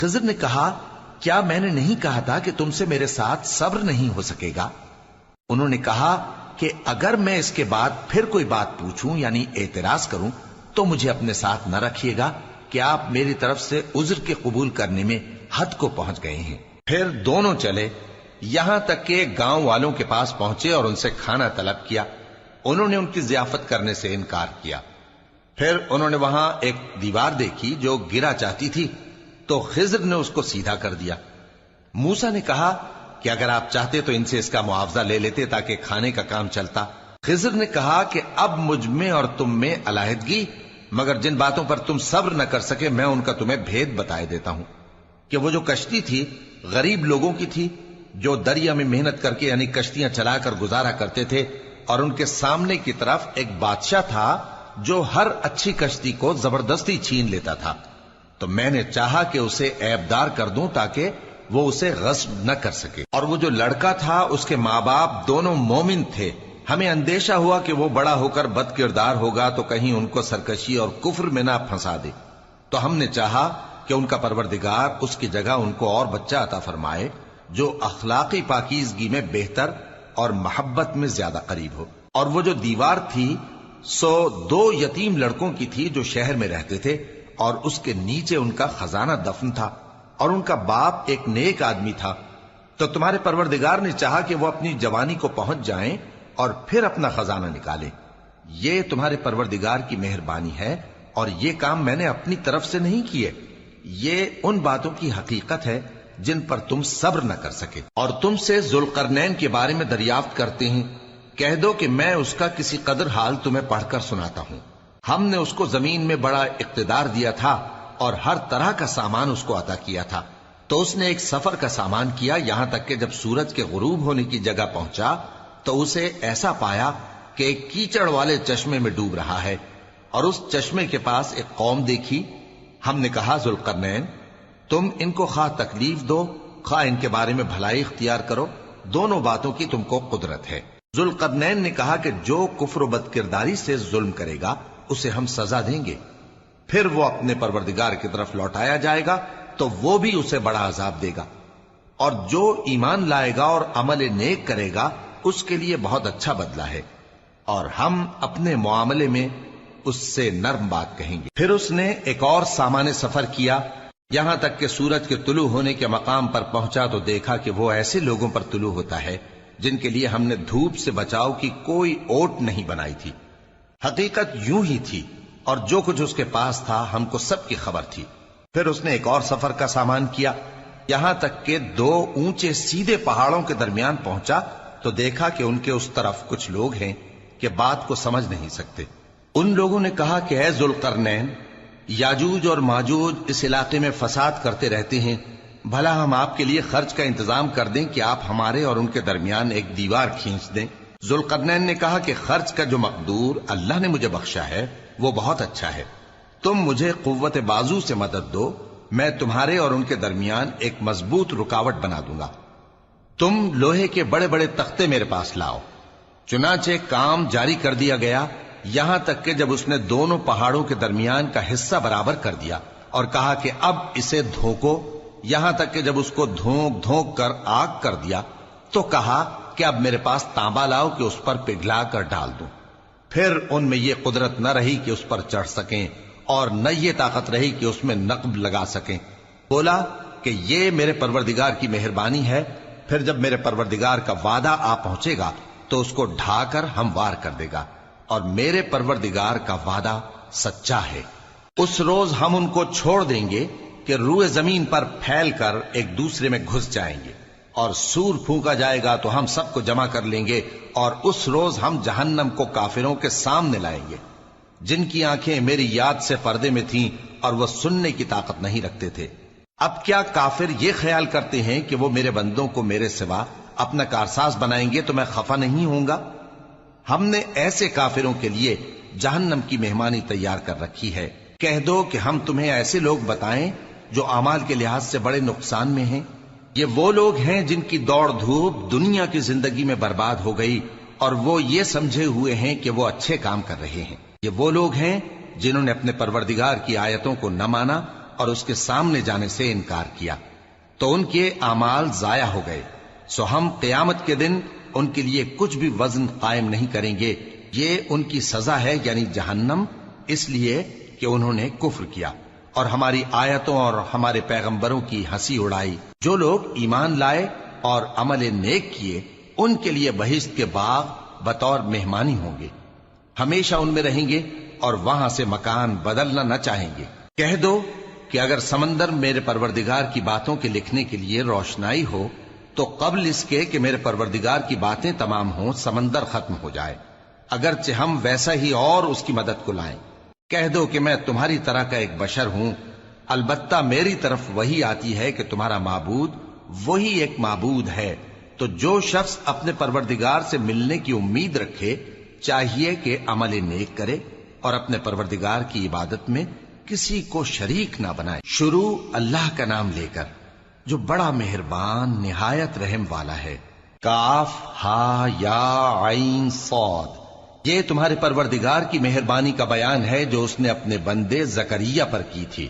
خضر نے کہا کیا میں نے نہیں کہا تھا کہ تم سے میرے ساتھ صبر نہیں ہو سکے گا؟ انہوں نے کہا کہ اگر میں اس کے بعد پھر کوئی بات پوچھوں یعنی اعتراض کروں تو مجھے اپنے ساتھ نہ رکھیے گا کہ آپ میری طرف سے عذر کے قبول کرنے میں حد کو پہنچ گئے ہیں۔ پھر دونوں چلے یہاں تک کہ گاؤں والوں کے پاس پہنچے اور ان سے کھانا طلب کیا۔ انہوں نے ان کی ضیافت کرنے سے انکار کیا۔ پھر انہوں نے وہاں ایک دیوار دیکھی جو گرا چاہتی تھی تو خضر نے اس کو سیدھا کر دیا۔ موسیٰ نے کہا کہ اگر آپ چاہتے تو ان سے اس کا معاوضہ لے لیتے تاکہ کھانے کا کام چلتا۔ خضر نے کہا کہ اب مجھ میں اور تم میں علیحدگی، مگر جن باتوں پر تم صبر نہ کر سکے میں ان کا تمہیں بھید بتائے دیتا ہوں کہ وہ جو کشتی تھی غریب لوگوں کی تھی جو دریا میں محنت کر کے یعنی کشتیاں چلا کر گزارا کرتے تھے، اور ان کے سامنے کی طرف ایک بادشاہ تھا جو ہر اچھی کشتی کو زبردستی چھین لیتا تھا، تو میں نے چاہا کہ اسے عیبدار کر دوں تاکہ وہ اسے غصب نہ کر سکے۔ اور وہ جو لڑکا تھا اس کے ماں باپ دونوں مومن تھے، ہمیں اندیشہ ہوا کہ وہ بڑا ہو کر بد کردار ہوگا تو کہیں ان کو سرکشی اور کفر میں نہ پھنسا دے، تو ہم نے چاہا کہ ان کا پروردگار اس کی جگہ ان کو اور بچہ عطا فرمائے جو اخلاقی پاکیزگی میں بہتر اور محبت میں زیادہ قریب ہو۔ اور وہ جو دیوار تھی سو 2 یتیم لڑکوں کی تھی جو شہر میں رہتے تھے، اور اس کے نیچے ان کا خزانہ دفن تھا، اور ان کا باپ ایک نیک آدمی تھا۔ تو تمہارے پروردگار نے چاہا کہ وہ اپنی جوانی کو پہنچ جائیں اور پھر اپنا خزانہ نکالیں۔ یہ تمہارے پروردگار کی مہربانی ہے، اور یہ کام میں نے اپنی طرف سے نہیں کیے، یہ ان باتوں کی حقیقت ہے جن پر تم صبر نہ کر سکے۔ اور تم سے ذوالقرنین کے بارے میں دریافت کرتے ہیں، کہہ دو کہ میں اس کا کسی قدر حال تمہیں پڑھ کر سناتا ہوں۔ ہم نے اس کو زمین میں بڑا اقتدار دیا تھا اور ہر طرح کا سامان اس کو عطا کیا تھا، تو اس نے ایک سفر کا سامان کیا، یہاں تک کہ جب سورج کے غروب ہونے کی جگہ پہنچا تو اسے ایسا پایا کہ ایک کیچڑ والے چشمے میں ڈوب رہا ہے، اور اس چشمے کے پاس ایک قوم دیکھی۔ ہم نے کہا ذوالقرنین تم ان کو خواہ تکلیف دو خواہ ان کے بارے میں بھلائی اختیار کرو، دونوں باتوں کی تم کو قدرت ہے۔ ذوالقرنین نے کہا کہ جو کفر و بد کرداری سے ظلم کرے گا اسے ہم سزا دیں گے، پھر وہ اپنے پروردگار کی طرف لوٹایا جائے گا تو وہ بھی اسے بڑا عذاب دے گا، اور جو ایمان لائے گا اور عمل نیک کرے گا اس کے لیے بہت اچھا بدلہ ہے، اور ہم اپنے معاملے میں اس سے نرم بات کہیں گے۔ پھر اس نے ایک اور سامان سفر کیا، یہاں تک کہ سورج کے طلوع ہونے کے مقام پر پہنچا تو دیکھا کہ وہ ایسے لوگوں پر طلوع ہوتا ہے جن کے لیے ہم نے دھوپ سے بچاؤ کی کوئی اوٹ نہیں بنائی تھی۔ حقیقت یوں ہی تھی، اور جو کچھ اس کے پاس تھا ہم کو سب کی خبر تھی۔ پھر اس نے ایک اور سفر کا سامان کیا، یہاں تک کہ 2 اونچے سیدھے پہاڑوں کے درمیان پہنچا تو دیکھا کہ ان کے اس طرف کچھ لوگ ہیں کہ بات کو سمجھ نہیں سکتے۔ ان لوگوں نے کہا کہ اے ذوالقرنین، یاجوج اور ماجوج اس علاقے میں فساد کرتے رہتے ہیں، بھلا ہم آپ کے لیے خرچ کا انتظام کر دیں کہ آپ ہمارے اور ان کے درمیان ایک دیوار کھینچ دیں۔ ذوالقرنین نے کہا کہ خرچ کا جو مقدور اللہ نے مجھے بخشا ہے وہ بہت اچھا ہے، تم مجھے قوت بازو سے مدد دو، میں تمہارے اور ان کے درمیان ایک مضبوط رکاوٹ بنا دوں گا۔ تم لوہے کے بڑے بڑے تختے میرے پاس لاؤ۔ چنانچہ کام جاری کر دیا گیا، یہاں تک کہ جب اس نے دونوں پہاڑوں کے درمیان کا حصہ برابر کر دیا اور کہا کہ اب اسے دھوکو، یہاں تک کہ جب اس کو دھونک دھونک کر آگ کر دیا تو کہا کہ اب میرے پاس تانبا لاؤ کہ اس پر پگھلا کر ڈال دوں۔ پھر ان میں یہ قدرت نہ رہی کہ اس پر چڑھ سکیں، اور نہ یہ طاقت رہی کہ اس میں نقب لگا سکیں۔ بولا کہ یہ میرے پروردگار کی مہربانی ہے، پھر جب میرے پروردگار کا وعدہ آ پہنچے گا تو اس کو ڈھا کر ہموار کر دے گا، اور میرے پروردگار کا وعدہ سچا ہے۔ اس روز ہم ان کو چھوڑ دیں گے کہ روئے زمین پر پھیل کر ایک دوسرے میں گھس جائیں گے، اور سور پھونکا جائے گا تو ہم سب کو جمع کر لیں گے، اور اس روز ہم جہنم کو کافروں کے سامنے لائیں گے جن کی آنکھیں میری یاد سے پردے میں تھیں اور وہ سننے کی طاقت نہیں رکھتے تھے۔ اب کیا کافر یہ خیال کرتے ہیں کہ وہ میرے بندوں کو میرے سوا اپنا کارساز بنائیں گے تو میں خفا نہیں ہوں گا؟ ہم نے ایسے کافروں کے لیے جہنم کی مہمانی تیار کر رکھی ہے۔ کہہ دو کہ ہم تمہیں ایسے لوگ بتائیں جو اعمال کے لحاظ سے بڑے نقصان میں ہیں۔ یہ وہ لوگ ہیں جن کی دوڑ دھوپ دنیا کی زندگی میں برباد ہو گئی، اور وہ یہ سمجھے ہوئے ہیں کہ وہ اچھے کام کر رہے ہیں۔ یہ وہ لوگ ہیں جنہوں نے اپنے پروردگار کی آیتوں کو نہ مانا اور اس کے سامنے جانے سے انکار کیا تو ان کے اعمال ضائع ہو گئے، سو ہم قیامت کے دن ان کے لیے کچھ بھی وزن قائم نہیں کریں گے، یہ ان کی سزا ہے یعنی جہنم، اس لیے کہ انہوں نے کفر کیا اور ہماری آیتوں اور ہمارے پیغمبروں کی ہنسی اڑائی۔ جو لوگ ایمان لائے اور عمل نیک کیے ان کے لیے بہشت کے باغ بطور مہمانی ہوں گے، ہمیشہ ان میں رہیں گے اور وہاں سے مکان بدلنا نہ چاہیں گے۔ کہہ دو کہ اگر سمندر میرے پروردگار کی باتوں کے لکھنے کے لیے روشنائی ہو تو قبل اس کے کہ میرے پروردگار کی باتیں تمام ہوں سمندر ختم ہو جائے، اگرچہ ہم ویسا ہی اور اس کی مدد کو لائیں۔ کہہ دو کہ میں تمہاری طرح کا ایک بشر ہوں، البتہ میری طرف وہی آتی ہے کہ تمہارا معبود وہی ایک معبود ہے، تو جو شخص اپنے پروردگار سے ملنے کی امید رکھے چاہیے کہ عمل نیک کرے اور اپنے پروردگار کی عبادت میں کسی کو شریک نہ بنائے۔ شروع اللہ کا نام لے کر جو بڑا مہربان نہایت رحم والا ہے۔ کاف ہا یا عین صاد، یہ تمہارے پروردگار کی مہربانی کا بیان ہے جو اس نے اپنے بندے زکریا پر کی تھی،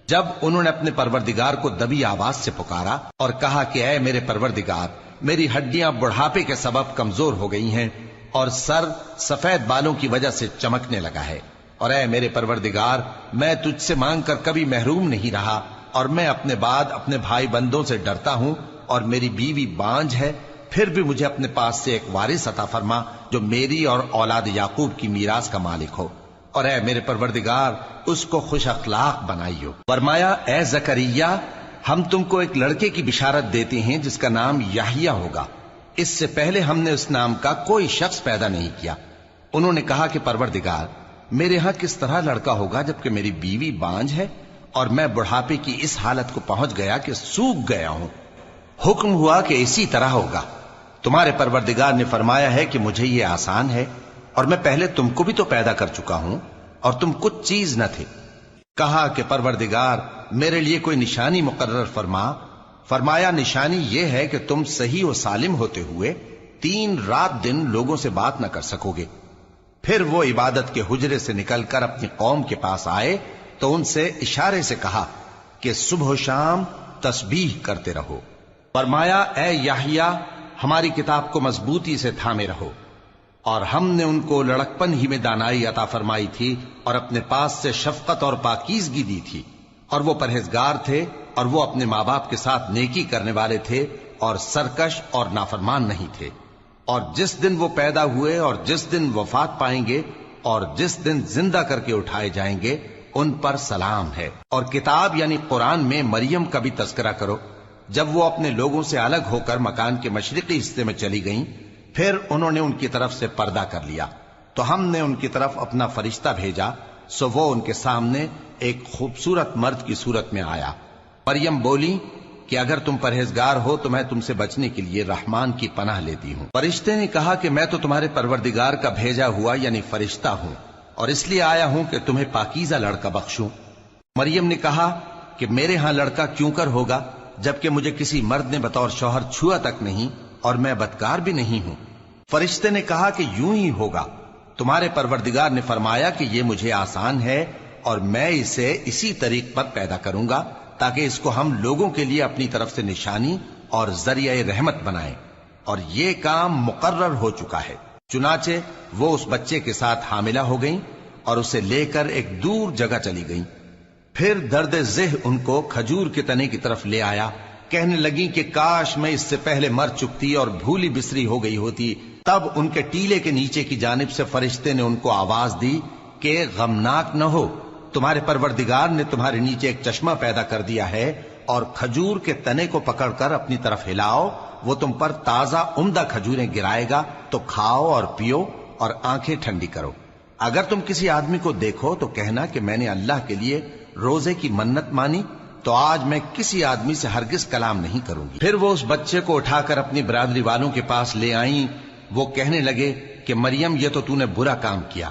جب انہوں نے اپنے پروردگار کو دبی آواز سے پکارا اور کہا کہ اے میرے پروردگار، میری ہڈیاں بڑھاپے کے سبب کمزور ہو گئی ہیں اور سر سفید بالوں کی وجہ سے چمکنے لگا ہے، اور اے میرے پروردگار، میں تجھ سے مانگ کر کبھی محروم نہیں رہا اور میں اپنے بعد اپنے بھائی بندوں سے ڈرتا ہوں اور میری بیوی بانجھ ہے، پھر بھی مجھے اپنے پاس سے ایک وارث عطا فرما جو میری اور اولاد یعقوب کی میراث کا مالک ہو، اور اے میرے پروردگار اس کو خوش اخلاق بنائیو۔ فرمایا اے زکریا، ہم تم کو ایک لڑکے کی بشارت دیتے ہیں جس کا نام یحییٰ ہوگا، اس سے پہلے ہم نے اس نام کا کوئی شخص پیدا نہیں کیا۔ انہوں نے کہا کہ پروردگار، میرے ہاں کس طرح لڑکا ہوگا جبکہ میری بیوی بانجھ ہے اور میں بڑھاپے کی اس حالت کو پہنچ گیا کہ سوکھ گیا ہوں۔ حکم ہوا کہ اسی طرح ہوگا۔ تمہارے پروردگار نے فرمایا ہے کہ مجھے یہ آسان ہے اور میں پہلے تم کو بھی تو پیدا کر چکا ہوں اور تم کچھ چیز نہ تھے۔ کہا کہ پروردگار میرے لیے کوئی نشانی مقرر فرما۔ فرمایا نشانی یہ ہے کہ تم صحیح و سالم ہوتے ہوئے 3 رات دن لوگوں سے بات نہ کر سکو گے۔ پھر وہ عبادت کے حجرے سے نکل کر اپنی قوم کے پاس آئے تو ان سے اشارے سے کہا کہ صبح و شام تسبیح کرتے رہو۔ فرمایا اے یحییٰ، ہماری کتاب کو مضبوطی سے تھامے رہو، اور ہم نے ان کو لڑکپن ہی میں دانائی عطا فرمائی تھی اور اپنے پاس سے شفقت اور پاکیزگی دی تھی، اور وہ پرہیزگار تھے اور وہ اپنے ماں باپ کے ساتھ نیکی کرنے والے تھے اور سرکش اور نافرمان نہیں تھے۔ اور جس دن وہ پیدا ہوئے اور جس دن وفات پائیں گے اور جس دن زندہ کر کے اٹھائے جائیں گے ان پر سلام ہے۔ اور کتاب یعنی قرآن میں مریم کا بھی تذکرہ کرو، جب وہ اپنے لوگوں سے الگ ہو کر مکان کے مشرقی حصے میں چلی گئیں، پھر انہوں نے ان کی طرف سے پردہ کر لیا تو ہم نے ان کی طرف اپنا فرشتہ بھیجا، سو وہ ان کے سامنے ایک خوبصورت مرد کی صورت میں آیا۔ مریم بولی کہ اگر تم پرہیزگار ہو تو میں تم سے بچنے کے لیے رحمان کی پناہ لیتی ہوں۔ فرشتے نے کہا کہ میں تو تمہارے پروردگار کا بھیجا ہوا یعنی فرشتہ ہوں اور اس لیے آیا ہوں کہ تمہیں پاکیزہ لڑکا بخشوں۔ مریم نے کہا کہ میرے ہاں لڑکا کیوں کر ہوگا جبکہ مجھے کسی مرد نے بطور شوہر چھوا تک نہیں اور میں بدکار بھی نہیں ہوں۔ فرشتے نے کہا کہ یوں ہی ہوگا، تمہارے پروردگار نے فرمایا کہ یہ مجھے آسان ہے اور میں اسے اسی طریق پر پیدا کروں گا تاکہ اس کو ہم لوگوں کے لیے اپنی طرف سے نشانی اور ذریعہ رحمت بنائیں، اور یہ کام مقرر ہو چکا ہے۔ چنانچہ وہ اس بچے کے ساتھ حاملہ ہو گئیں اور اسے لے کر ایک دور جگہ چلی گئیں۔ پھر درد ذہ ان کو کھجور کے تنے کی طرف لے آیا، کہنے لگی کہ کاش میں اس سے پہلے مر چکتی اور بھولی بسری ہو گئی ہوتی۔ تب ان کے ٹیلے کے نیچے کی جانب سے فرشتے نے ان کو آواز دی کہ غمناک نہ ہو، تمہارے پروردگار نے تمہارے نیچے ایک چشمہ پیدا کر دیا ہے، اور کھجور کے تنے کو پکڑ کر اپنی طرف ہلاؤ، وہ تم پر تازہ عمدہ کھجوریں گرائے گا، تو کھاؤ اور پیو اور آنکھیں ٹھنڈی کرو۔ اگر تم کسی آدمی کو دیکھو تو کہنا کہ میں نے اللہ کے لیے روزے کی منت مانی، تو آج میں کسی آدمی سے ہرگز کلام نہیں کروں گی۔ پھر وہ اس بچے کو اٹھا کر اپنی برادری والوں کے پاس لے آئیں۔ وہ کہنے لگے کہ مریم یہ تو نے برا کام کیا،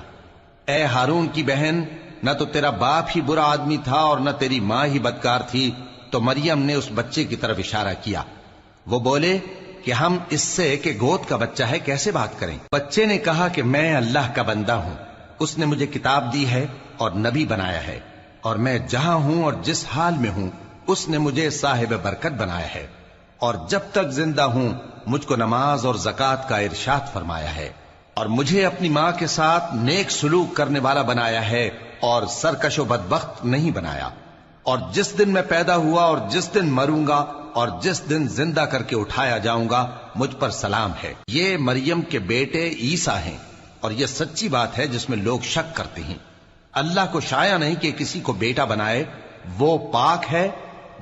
اے ہارون کی بہن، نہ تو تیرا باپ ہی برا آدمی تھا اور نہ تیری ماں ہی بدکار تھی۔ تو مریم نے اس بچے کی طرف اشارہ کیا۔ وہ بولے کہ ہم اس سے کہ گود کا بچہ ہے کیسے بات کریں؟ بچے نے کہا کہ میں اللہ کا بندہ ہوں، اس نے مجھے کتاب دی ہے اور نبی بنایا ہے، اور میں جہاں ہوں اور جس حال میں ہوں اس نے مجھے صاحب برکت بنایا ہے، اور جب تک زندہ ہوں مجھ کو نماز اور زکوٰۃ کا ارشاد فرمایا ہے، اور مجھے اپنی ماں کے ساتھ نیک سلوک کرنے والا بنایا ہے اور سرکش و بدبخت نہیں بنایا، اور جس دن میں پیدا ہوا اور جس دن مروں گا اور جس دن زندہ کر کے اٹھایا جاؤں گا مجھ پر سلام ہے۔ یہ مریم کے بیٹے عیسیٰ ہیں، اور یہ سچی بات ہے جس میں لوگ شک کرتے ہیں۔ اللہ کو شایع نہیں کہ کسی کو بیٹا بنائے، وہ پاک ہے،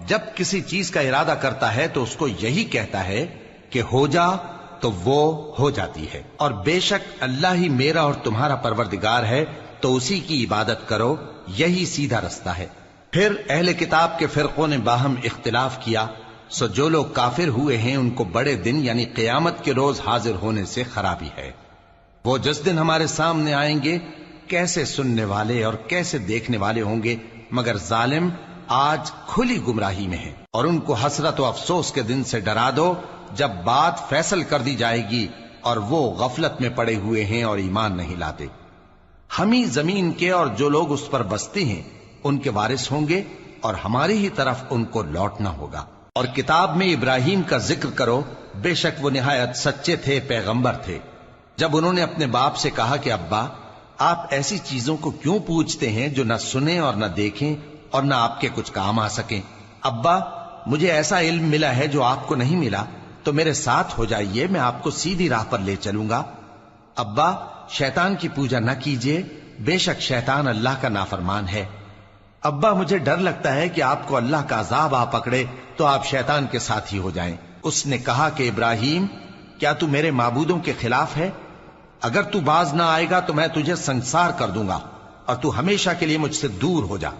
جب کسی چیز کا ارادہ کرتا ہے تو اس کو یہی کہتا ہے کہ ہو جا تو وہ ہو جاتی ہے، اور بے شک اللہ ہی میرا اور تمہارا پروردگار ہے، تو اسی کی عبادت کرو، یہی سیدھا رستہ ہے۔ پھر اہل کتاب کے فرقوں نے باہم اختلاف کیا، سو جو لوگ کافر ہوئے ہیں ان کو بڑے دن یعنی قیامت کے روز حاضر ہونے سے خرابی ہے۔ وہ جس دن ہمارے سامنے آئیں گے کیسے سننے والے اور کیسے دیکھنے والے ہوں گے، مگر ظالم آج کھلی گمراہی میں ہے۔ اور ان کو حسرت و افسوس کے دن سے ڈرا دو جب بات فیصل کر دی جائے گی اور وہ غفلت میں پڑے ہوئے ہیں اور ایمان نہیں لاتے۔ ہم ہی زمین کے اور جو لوگ اس پر بستے ہیں ان کے وارث ہوں گے، اور ہماری ہی طرف ان کو لوٹنا ہوگا۔ اور کتاب میں ابراہیم کا ذکر کرو، بے شک وہ نہایت سچے تھے، پیغمبر تھے۔ جب انہوں نے اپنے باپ سے کہا کہ ابا، آپ ایسی چیزوں کو کیوں پوچھتے ہیں جو نہ سنیں اور نہ دیکھیں اور نہ آپ کے کچھ کام آ سکیں؟ ابا، مجھے ایسا علم ملا ہے جو آپ کو نہیں ملا، تو میرے ساتھ ہو جائیے، میں آپ کو سیدھی راہ پر لے چلوں گا۔ ابا، شیطان کی پوجا نہ کیجیے، بے شک شیطان اللہ کا نافرمان ہے۔ ابا، مجھے ڈر لگتا ہے کہ آپ کو اللہ کا عذاب آ پکڑے تو آپ شیطان کے ساتھی ہو جائیں۔ اس نے کہا کہ ابراہیم، کیا تو میرے معبودوں کے خلاف ہے؟ اگر تو باز نہ آئے گا تو میں تجھے سنسار کر دوں گا، اور تو ہمیشہ کے لیے مجھ سے دور ہو جا۔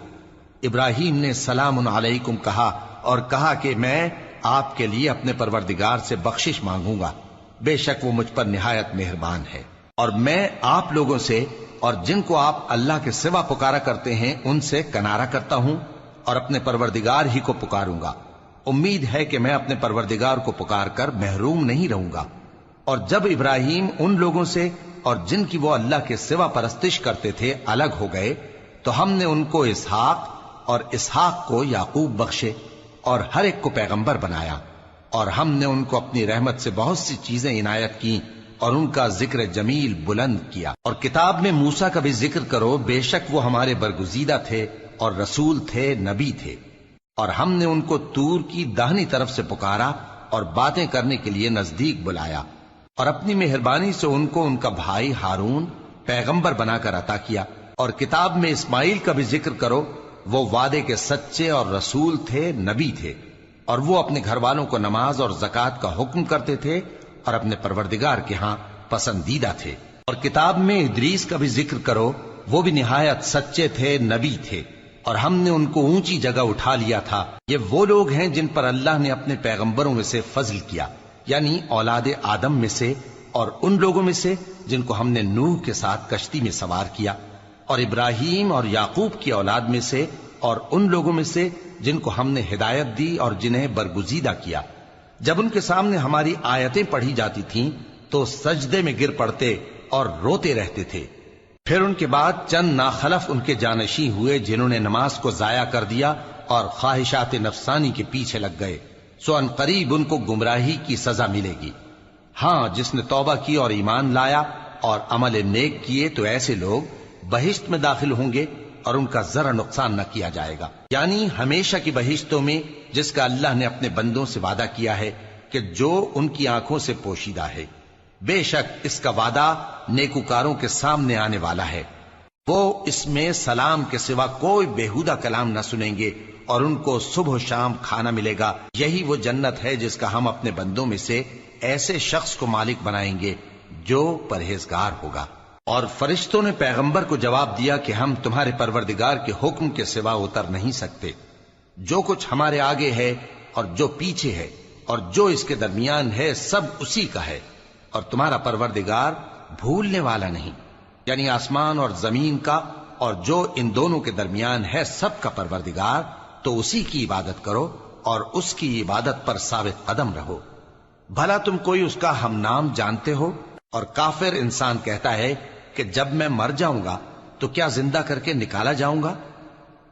ابراہیم نے سلام علیکم کہا اور کہا کہ میں آپ کے لیے اپنے پروردگار سے بخشش مانگوں گا، بے شک وہ مجھ پر نہایت مہربان ہے، اور میں آپ لوگوں سے اور جن کو آپ اللہ کے سوا پکارا کرتے ہیں ان سے کنارہ کرتا ہوں اور اپنے پروردگار ہی کو پکاروں گا۔ امید ہے کہ میں اپنے پروردگار کو پکار کر محروم نہیں رہوں گا۔ اور جب ابراہیم ان لوگوں سے اور جن کی وہ اللہ کے سوا پرستش کرتے تھے الگ ہو گئے تو ہم نے ان کو اسحاق اور اسحاق کو یعقوب بخشے اور ہر ایک کو پیغمبر بنایا، اور ہم نے ان کو اپنی رحمت سے بہت سی چیزیں عنایت کی اور ان کا ذکر جمیل بلند کیا۔ اور کتاب میں موسیٰ کا بھی ذکر کرو، بے شک وہ ہمارے برگزیدہ تھے اور رسول تھے، نبی تھے، اور ہم نے ان کو طور کی داہنی طرف سے پکارا اور باتیں کرنے کے لیے نزدیک بلایا، اور اپنی مہربانی سے ان کو ان کا بھائی ہارون پیغمبر بنا کر عطا کیا۔ اور کتاب میں اسماعیل کا بھی ذکر کرو، وہ وعدے کے سچے اور رسول تھے، نبی تھے، اور وہ اپنے گھر والوں کو نماز اور زکوٰۃ کا حکم کرتے تھے اور اپنے پروردگار کے ہاں پسندیدہ تھے۔ اور کتاب میں ادریس کا بھی ذکر کرو، وہ بھی نہایت سچے تھے، نبی تھے، اور ہم نے ان کو اونچی جگہ اٹھا لیا تھا۔ یہ وہ لوگ ہیں جن پر اللہ نے اپنے پیغمبروں میں سے فضل کیا، یعنی اولاد آدم میں سے، اور ان لوگوں میں سے جن کو ہم نے نوح کے ساتھ کشتی میں سوار کیا، اور ابراہیم اور یعقوب کی اولاد میں سے، اور ان لوگوں میں سے جن کو ہم نے ہدایت دی اور جنہیں برگزیدہ کیا۔ جب ان کے سامنے ہماری آیتیں پڑھی جاتی تھیں تو سجدے میں گر پڑتے اور روتے رہتے تھے۔ پھر ان کے بعد چند ناخلف ان کے جانشین ہوئے جنہوں نے نماز کو ضائع کر دیا اور خواہشات نفسانی کے پیچھے لگ گئے، سو ان قریب ان کو گمراہی کی سزا ملے گی۔ ہاں، جس نے توبہ کی اور ایمان لایا اور عمل نیک کیے تو ایسے لوگ بہشت میں داخل ہوں گے اور ان کا ذرا نقصان نہ کیا جائے گا، یعنی ہمیشہ کی بہشتوں میں جس کا اللہ نے اپنے بندوں سے وعدہ کیا ہے کہ جو ان کی آنکھوں سے پوشیدہ ہے۔ بے شک اس کا وعدہ نیکوکاروں کے سامنے آنے والا ہے، وہ اس میں سلام کے سوا کوئی بیہودہ کلام نہ سنیں گے، اور ان کو صبح و شام کھانا ملے گا۔ یہی وہ جنت ہے جس کا ہم اپنے بندوں میں سے ایسے شخص کو مالک بنائیں گے جو پرہیزگار ہوگا۔ اور فرشتوں نے پیغمبر کو جواب دیا کہ ہم تمہارے پروردگار کے حکم کے سوا اتر نہیں سکتے، جو کچھ ہمارے آگے ہے اور جو پیچھے ہے اور جو اس کے درمیان ہے سب اسی کا ہے، اور تمہارا پروردگار بھولنے والا نہیں، یعنی آسمان اور زمین کا اور جو ان دونوں کے درمیان ہے سب کا پروردگار، تو اسی کی عبادت کرو اور اس کی عبادت پر ثابت قدم رہو۔ بھلا تم کوئی اس کا ہم نام جانتے ہو؟ اور کافر انسان کہتا ہے کہ جب میں مر جاؤں گا تو کیا زندہ کر کے نکالا جاؤں گا؟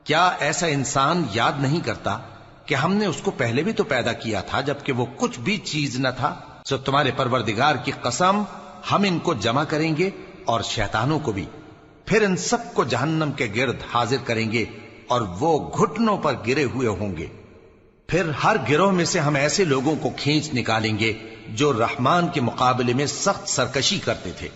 کیا ایسا انسان یاد نہیں کرتا کہ ہم نے اس کو پہلے بھی تو پیدا کیا تھا جبکہ وہ کچھ بھی چیز نہ تھا؟ سو تمہارے پروردگار کی قسم ہم ان کو جمع کریں گے اور شیطانوں کو بھی، پھر ان سب کو جہنم کے گرد حاضر کریں گے اور وہ گھٹنوں پر گرے ہوئے ہوں گے۔ پھر ہر گروہ میں سے ہم ایسے لوگوں کو کھینچ نکالیں گے جو رحمان کے مقابلے میں سخت سرکشی کرتے تھے،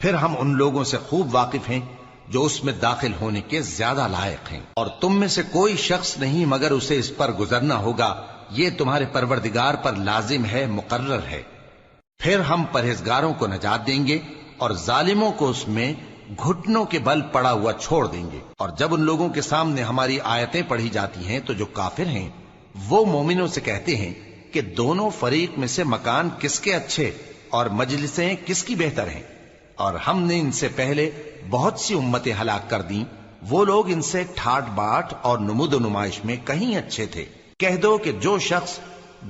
پھر ہم ان لوگوں سے خوب واقف ہیں جو اس میں داخل ہونے کے زیادہ لائق ہیں، اور تم میں سے کوئی شخص نہیں مگر اسے اس پر گزرنا ہوگا، یہ تمہارے پروردگار پر لازم ہے، مقرر ہے۔ پھر ہم پرہیزگاروں کو نجات دیں گے اور ظالموں کو اس میں گھٹنوں کے بل پڑا ہوا چھوڑ دیں گے۔ اور جب ان لوگوں کے سامنے ہماری آیتیں پڑھی جاتی ہیں تو جو کافر ہیں وہ مومنوں سے کہتے ہیں کہ دونوں فریق میں سے مکان کس کے اچھے اور مجلسیں کس کی بہتر ہیں، اور ہم نے ان سے پہلے بہت سی امتیں ہلاک کر دیں، وہ لوگ ان سے ٹھاٹ باٹ اور نمود و نمائش میں کہیں اچھے تھے۔ کہہ دو کہ جو شخص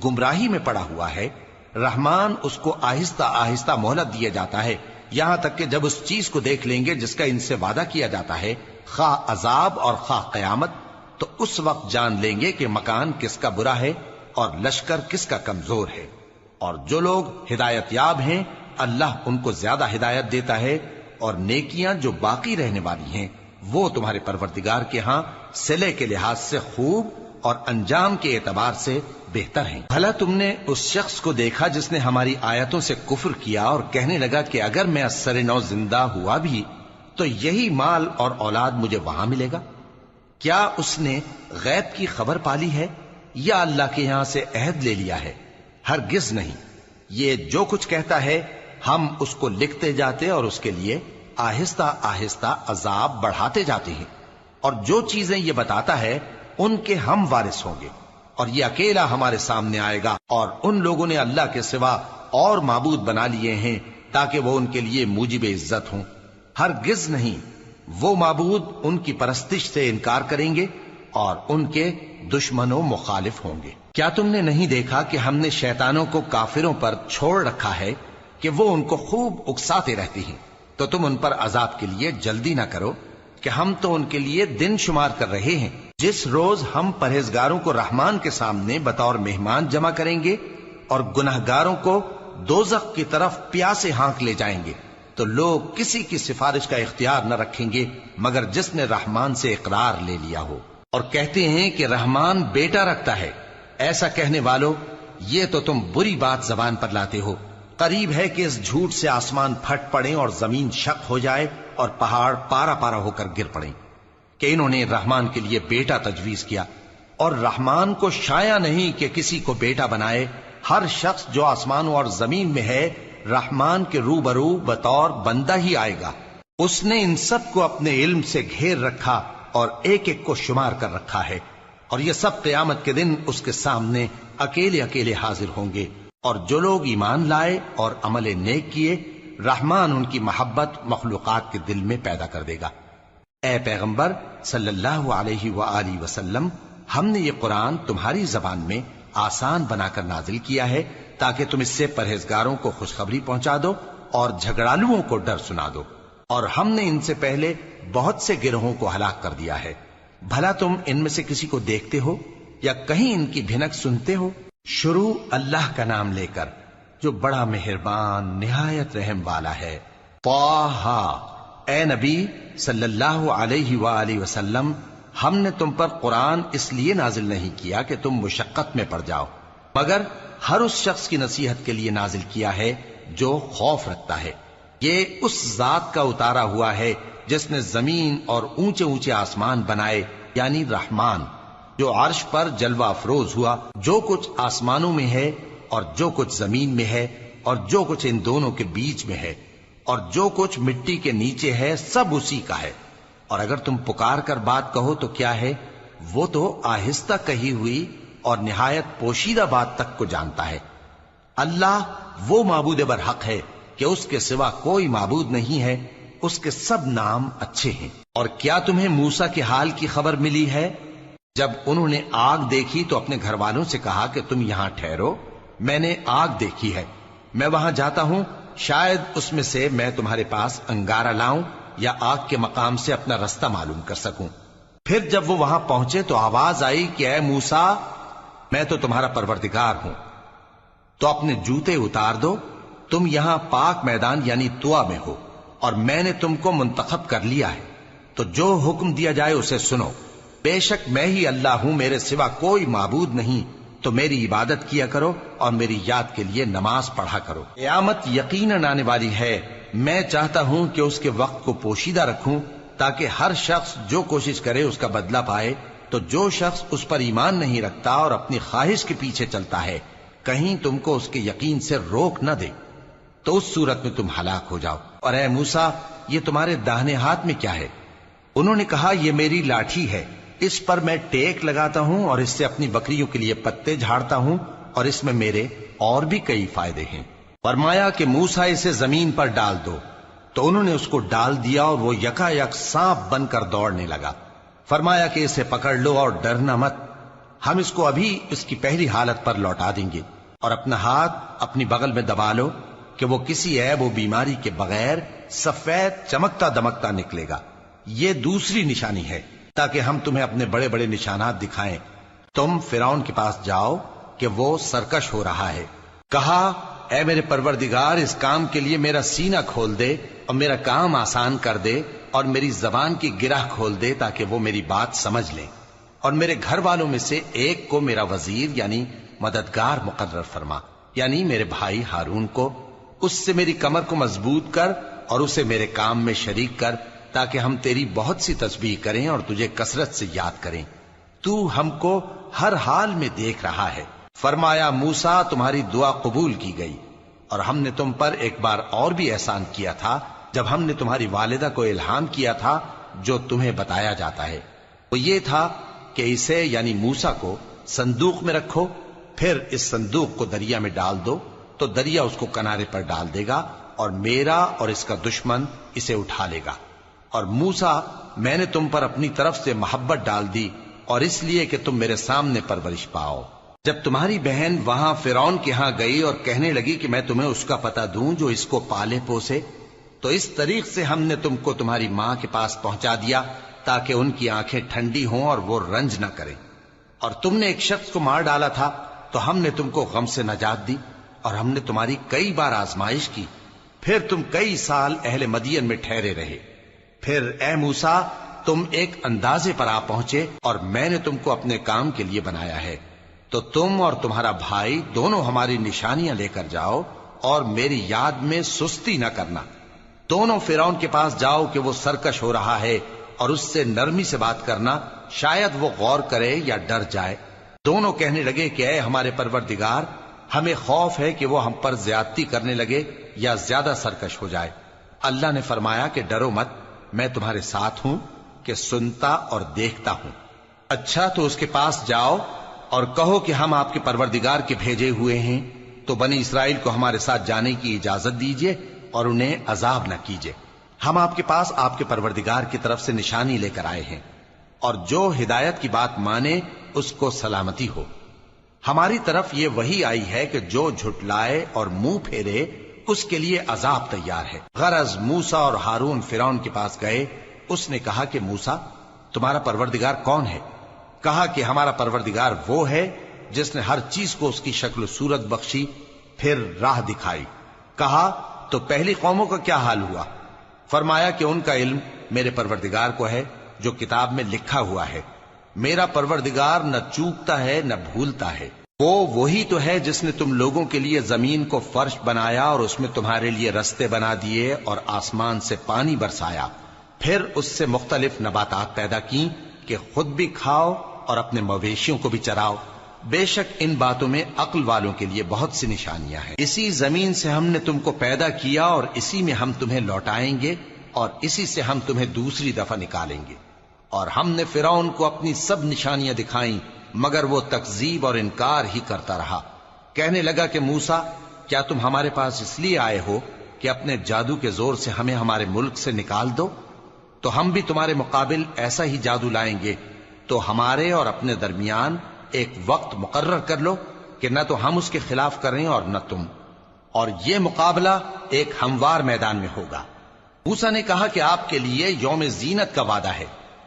گمراہی میں پڑا ہوا ہے رحمان اس کو آہستہ آہستہ مہلت دیا جاتا ہے، یہاں تک کہ جب اس چیز کو دیکھ لیں گے جس کا ان سے وعدہ کیا جاتا ہے، خواہ عذاب اور خواہ قیامت، تو اس وقت جان لیں گے کہ مکان کس کا برا ہے اور لشکر کس کا کمزور ہے۔ اور جو لوگ ہدایت یاب ہیں اللہ ان کو زیادہ ہدایت دیتا ہے، اور نیکیاں جو باقی رہنے والی ہیں وہ تمہارے پروردگار کے ہاں صلے کے لحاظ سے خوب اور انجام کے اعتبار سے بہتر ہیں۔ بھلا تم نے اس شخص کو دیکھا جس نے ہماری آیتوں سے کفر کیا اور کہنے لگا کہ اگر میں اثر نو زندہ ہوا بھی تو یہی مال اور اولاد مجھے وہاں ملے گا؟ کیا اس نے غیب کی خبر پالی ہے یا اللہ کے یہاں سے عہد لے لیا ہے؟ ہرگز نہیں، یہ جو کچھ کہتا ہے ہم اس کو لکھتے جاتے اور اس کے لیے آہستہ آہستہ عذاب بڑھاتے جاتے ہیں، اور جو چیزیں یہ بتاتا ہے ان کے ہم وارث ہوں گے، اور یہ اکیلا ہمارے سامنے آئے گا۔ اور ان لوگوں نے اللہ کے سوا اور معبود بنا لیے ہیں تاکہ وہ ان کے لیے موجب عزت ہوں، ہرگز نہیں، وہ معبود ان کی پرستش سے انکار کریں گے اور ان کے دشمن و مخالف ہوں گے۔ کیا تم نے نہیں دیکھا کہ ہم نے شیطانوں کو کافروں پر چھوڑ رکھا ہے کہ وہ ان کو خوب اکساتے رہتے ہیں؟ تو تم ان پر عذاب کے لیے جلدی نہ کرو کہ ہم تو ان کے لیے دن شمار کر رہے ہیں۔ جس روز ہم پرہیزگاروں کو رحمان کے سامنے بطور مہمان جمع کریں گے اور گناہگاروں کو دوزخ کی طرف پیاسے ہانک لے جائیں گے، تو لوگ کسی کی سفارش کا اختیار نہ رکھیں گے مگر جس نے رحمان سے اقرار لے لیا ہو، اور کہتے ہیں کہ رحمان بیٹا رکھتا ہے۔ ایسا کہنے والوں، یہ تو تم بری بات زبان پر لاتے ہو۔ قریب ہے کہ اس جھوٹ سے آسمان پھٹ پڑے اور زمین شق ہو جائے اور پہاڑ پارا پارا ہو کر گر پڑیں کہ انہوں نے رحمان کے لیے بیٹا تجویز کیا، اور رحمان کو شایع نہیں کہ کسی کو بیٹا بنائے۔ ہر شخص جو آسمانوں اور زمین میں ہے رحمان کے روبرو بطور بندہ ہی آئے گا۔ اس نے ان سب کو اپنے علم سے گھیر رکھا اور ایک ایک کو شمار کر رکھا ہے، اور یہ سب قیامت کے دن اس کے سامنے اکیلے اکیلے حاضر ہوں گے۔ اور جو لوگ ایمان لائے اور عمل نیک کیے رحمان ان کی محبت مخلوقات کے دل میں پیدا کر دے گا۔ اے پیغمبر صلی اللہ علیہ وآلہ وسلم، ہم نے یہ قرآن تمہاری زبان میں آسان بنا کر نازل کیا ہے تاکہ تم اس سے پرہیزگاروں کو خوشخبری پہنچا دو اور جھگڑالوؤں کو ڈر سنا دو، اور ہم نے ان سے پہلے بہت سے گروہوں کو ہلاک کر دیا ہے۔ بھلا تم ان میں سے کسی کو دیکھتے ہو یا کہیں ان کی بھنک سنتے ہو؟ شروع اللہ کا نام لے کر جو بڑا مہربان نہایت رحم والا ہے۔ طٰہٰ، اے نبی صلی اللہ علیہ وآلہ وسلم، ہم نے تم پر قرآن اس لیے نازل نہیں کیا کہ تم مشقت میں پڑ جاؤ، مگر ہر اس شخص کی نصیحت کے لیے نازل کیا ہے جو خوف رکھتا ہے۔ یہ اس ذات کا اتارا ہوا ہے جس نے زمین اور اونچے اونچے آسمان بنائے، یعنی رحمان، جو عرش پر جلوہ افروز ہوا۔ جو کچھ آسمانوں میں ہے اور جو کچھ زمین میں ہے اور جو کچھ ان دونوں کے بیچ میں ہے اور جو کچھ مٹی کے نیچے ہے، سب اسی کا ہے۔ اور اگر تم پکار کر بات کہو تو کیا ہے، وہ تو آہستہ کہی ہوئی اور نہایت پوشیدہ بات تک کو جانتا ہے۔ اللہ وہ معبود برحق ہے کہ اس کے سوا کوئی معبود نہیں ہے، اس کے سب نام اچھے ہیں۔ اور کیا تمہیں موسیٰ کے حال کی خبر ملی ہے؟ جب انہوں نے آگ دیکھی تو اپنے گھر والوں سے کہا کہ تم یہاں ٹھہرو، میں نے آگ دیکھی ہے، میں وہاں جاتا ہوں، شاید اس میں سے میں تمہارے پاس انگارہ لاؤں یا آگ کے مقام سے اپنا رستہ معلوم کر سکوں۔ پھر جب وہ وہاں پہنچے تو آواز آئی کہ اے موسیٰ، میں تو تمہارا پروردگار ہوں، تو اپنے جوتے اتار دو، تم یہاں پاک میدان یعنی طوا میں ہو، اور میں نے تم کو منتخب کر لیا ہے، تو جو حکم دیا جائے اسے سنو۔ بے شک میں ہی اللہ ہوں، میرے سوا کوئی معبود نہیں، تو میری عبادت کیا کرو اور میری یاد کے لیے نماز پڑھا کرو۔ قیامت یقیناً آنے والی ہے، میں چاہتا ہوں کہ اس کے وقت کو پوشیدہ رکھوں تاکہ ہر شخص جو کوشش کرے اس کا بدلہ پائے، تو جو شخص اس پر ایمان نہیں رکھتا اور اپنی خواہش کے پیچھے چلتا ہے کہیں تم کو اس کے یقین سے روک نہ دے، تو اس صورت میں تم ہلاک ہو جاؤ۔ اور اے موسیٰ، یہ تمہارے داہنے ہاتھ میں کیا ہے؟ انہوں نے کہا یہ میری لاٹھی ہے، اس پر میں ٹیک لگاتا ہوں اور اس سے اپنی بکریوں کے لیے پتے جھاڑتا ہوں، اور اس میں میرے اور بھی کئی فائدے ہیں۔ فرمایا کہ موسیٰ اسے زمین پر ڈال دو، تو انہوں نے اس کو ڈال دیا اور وہ یکا یک سانپ بن کر دوڑنے لگا۔ فرمایا کہ اسے پکڑ لو اور ڈرنا مت، ہم اس کو ابھی اس کی پہلی حالت پر لوٹا دیں گے، اور اپنا ہاتھ اپنی بغل میں دبا لو کہ وہ کسی عیب و بیماری کے بغیر سفید چمکتا دمکتا نکلے گا۔ یہ دوسری نشانی ہے تاکہ ہم تمہیں اپنے بڑے بڑے نشانات دکھائیں۔ تم فرعون کے پاس جاؤ کہ وہ سرکش ہو رہا ہے۔ کہا اے میرے پروردگار، اس کام کے لیے میرا سینہ کھول دے اور میرا کام آسان کر دے، اور میری زبان کی گرہ کھول دے تاکہ وہ میری بات سمجھ لیں، اور میرے گھر والوں میں سے ایک کو میرا وزیر یعنی مددگار مقرر فرما، یعنی میرے بھائی ہارون کو۔ اس سے میری کمر کو مضبوط کر اور اسے میرے کام میں شریک کر، تاکہ ہم تیری بہت سی تسبیح کریں اور تجھے کثرت سے یاد کریں، تو ہم کو ہر حال میں دیکھ رہا ہے۔ فرمایا موسیٰ، تمہاری دعا قبول کی گئی، اور ہم نے تم پر ایک بار اور بھی احسان کیا تھا جب ہم نے تمہاری والدہ کو الہام کیا تھا جو تمہیں بتایا جاتا ہے، وہ یہ تھا کہ اسے یعنی موسیٰ کو صندوق میں رکھو، پھر اس صندوق کو دریا میں ڈال دو، تو دریا اس کو کنارے پر ڈال دے گا، اور میرا اور اس کا دشمن اسے اٹھا لے گا۔ اور موسیٰ، میں نے تم پر اپنی طرف سے محبت ڈال دی، اور اس لیے کہ تم میرے سامنے پرورش پاؤ۔ جب تمہاری بہن وہاں فرعون کے ہاں گئی اور کہنے لگی کہ میں تمہیں اس کا پتہ دوں جو اس کو پالے پوسے، تو اس طریق سے ہم نے تم کو تمہاری ماں کے پاس پہنچا دیا تاکہ ان کی آنکھیں ٹھنڈی ہوں اور وہ رنج نہ کریں۔ اور تم نے ایک شخص کو مار ڈالا تھا تو ہم نے تم کو غم سے نجات دی، اور ہم نے تمہاری کئی بار آزمائش کی، پھر تم کئی سال اہل مدین میں ٹھہرے رہے۔ پھر اے موسیٰ، تم ایک اندازے پر آ پہنچے اور میں نے تم کو اپنے کام کے لیے بنایا ہے، تو تم اور تمہارا بھائی دونوں ہماری نشانیاں لے کر جاؤ اور میری یاد میں سستی نہ کرنا۔ دونوں فرعون کے پاس جاؤ کہ وہ سرکش ہو رہا ہے، اور اس سے نرمی سے بات کرنا، شاید وہ غور کرے یا ڈر جائے۔ دونوں کہنے لگے کہ اے ہمارے پروردگار، ہمیں خوف ہے کہ وہ ہم پر زیادتی کرنے لگے یا زیادہ سرکش ہو جائے۔ اللہ نے فرمایا کہ ڈرو مت، میں تمہارے ساتھ ہوں کہ سنتا اور دیکھتا ہوں۔ اچھا تو اس کے پاس جاؤ اور کہو کہ ہم آپ کے پروردگار کے بھیجے ہوئے ہیں، تو بنی اسرائیل کو ہمارے ساتھ جانے کی اجازت دیجیے اور انہیں عذاب نہ کیجیے۔ ہم آپ کے پاس آپ کے پروردگار کی طرف سے نشانی لے کر آئے ہیں، اور جو ہدایت کی بات مانے اس کو سلامتی ہو۔ ہماری طرف یہ وحی آئی ہے کہ جو جھٹلائے اور منہ پھیرے اس کے لیے عذاب تیار ہے۔ غرض موسیٰ اور ہارون فرعون کے پاس گئے، اس نے کہا کہ موسیٰ، تمہارا پروردگار کون ہے؟ کہا کہ ہمارا پروردگار وہ ہے جس نے ہر چیز کو اس کی شکل و صورت بخشی، پھر راہ دکھائی۔ کہا تو پہلی قوموں کا کیا حال ہوا؟ فرمایا کہ ان کا علم میرے پروردگار کو ہے جو کتاب میں لکھا ہوا ہے۔ میرا پروردگار نہ چوکتا ہے نہ بھولتا ہے۔ وہ وہی تو ہے جس نے تم لوگوں کے لیے زمین کو فرش بنایا اور اس میں تمہارے لیے رستے بنا دیے اور آسمان سے پانی برسایا، پھر اس سے مختلف نباتات پیدا کی کہ خود بھی کھاؤ اور اپنے مویشیوں کو بھی چراؤ۔ بے شک ان باتوں میں عقل والوں کے لیے بہت سی نشانیاں ہیں۔ اسی زمین سے ہم نے تم کو پیدا کیا اور اسی میں ہم تمہیں لوٹائیں گے، اور اسی سے ہم تمہیں دوسری دفعہ نکالیں گے۔ اور ہم نے فرعون کو اپنی سب نشانیاں دکھائیں، مگر وہ تکذیب اور انکار ہی کرتا رہا۔ کہنے لگا کہ موسیٰ، کیا تم ہمارے پاس اس لیے آئے ہو کہ اپنے جادو کے زور سے ہمیں ہمارے ملک سے نکال دو؟ تو ہم بھی تمہارے مقابل ایسا ہی جادو لائیں گے، تو ہمارے اور اپنے درمیان ایک وقت مقرر کر لو کہ نہ تو ہم اس کے خلاف کریں اور نہ تم، اور یہ مقابلہ ایک ہموار میدان میں ہوگا۔ موسیٰ نے کہا کہ آپ کے لیے یوم زینت کا وعدہ ہے،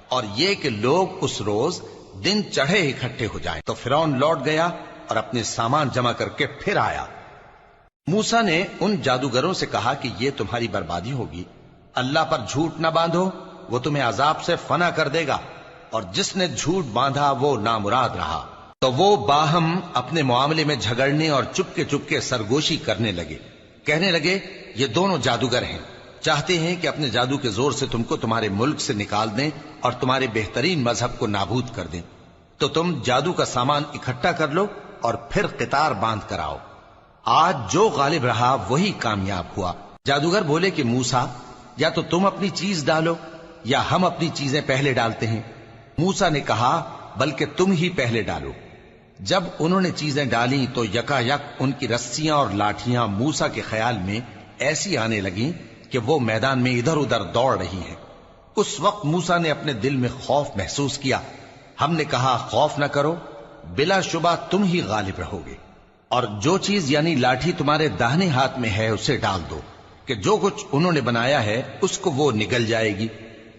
اور یہ کہ لوگ اس روز دن چڑھے اکٹھے ہو جائیں۔ تو فرعون لوٹ گیا اور اپنے سامان جمع کر کے پھر آیا۔ موسیٰ نے ان جادوگروں سے کہا کہ یہ تمہاری بربادی ہوگی، اللہ پر جھوٹ نہ باندھو، وہ تمہیں عذاب سے فنا کر دے گا، اور جس نے جھوٹ باندھا وہ نامراد رہا۔ تو وہ باہم اپنے معاملے میں جھگڑنے اور چپکے سرگوشی کرنے لگے، کہنے لگے یہ دونوں جادوگر ہیں، چاہتے ہیں کہ اپنے جادو کے زور سے تم کو تمہارے ملک سے نکال دیں اور تمہارے بہترین مذہب کو نابود کر دیں، تو تم جادو کا سامان اکٹھا کر لو اور پھر قطار باندھ کر آؤ۔ آج جو غالب رہا وہی کامیاب ہوا۔ جادوگر بولے کہ موسیٰ، یا تو تم اپنی چیز ڈالو یا ہم اپنی چیزیں پہلے ڈالتے ہیں۔ موسیٰ نے کہا بلکہ تم ہی پہلے ڈالو۔ جب انہوں نے چیزیں ڈالیں تو یکا یک ان کی رسیاں اور لاٹھیاں موسیٰ کے خیال میں ایسی آنے لگیں کہ وہ میدان میں ادھر ادھر دوڑ رہی ہیں۔ اس وقت موسیٰ نے اپنے دل میں خوف محسوس کیا۔ ہم نے کہا خوف نہ کرو، بلا شبہ تم ہی غالب رہو گے، اور جو چیز یعنی لاٹھی تمہارے داہنے ہاتھ میں ہے اسے ڈال دو، کہ جو کچھ انہوں نے بنایا ہے اس کو وہ نگل جائے گی۔